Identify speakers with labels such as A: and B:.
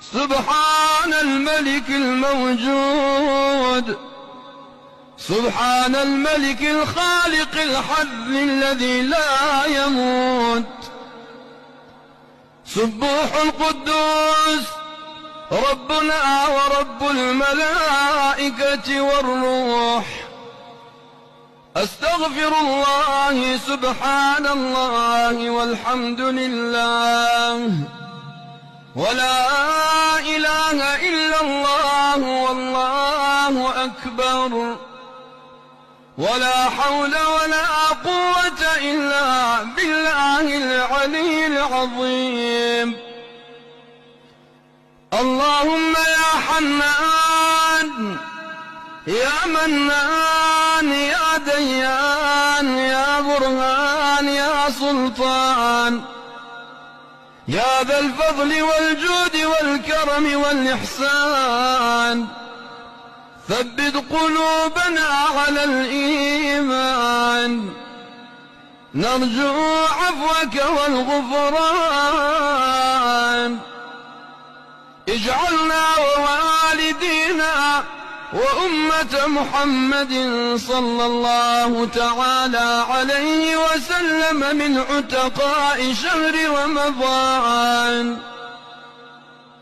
A: سبحان الملك الموجود، سبحان الملك الخالق الحي الذي لا يموت. سبوح القدوس ربنا ورب الملائكة والروح. أستغفر الله سبحان الله والحمد لله ولا إله إلا الله والله أكبر ولا حول ولا قوة إلا بالله العلي العظيم. اللهم يا حنان يا منان يا ديان يا برهان يا سلطان، يا ذا الفضل والجود والكرم والإحسان، ثبت قلوبنا على الإيمان. نرجو عفوك والغفران. اجعلنا ووالدينا وأمة محمد صلى الله تعالى عليه وسلم من عتقاء شهر رمضان.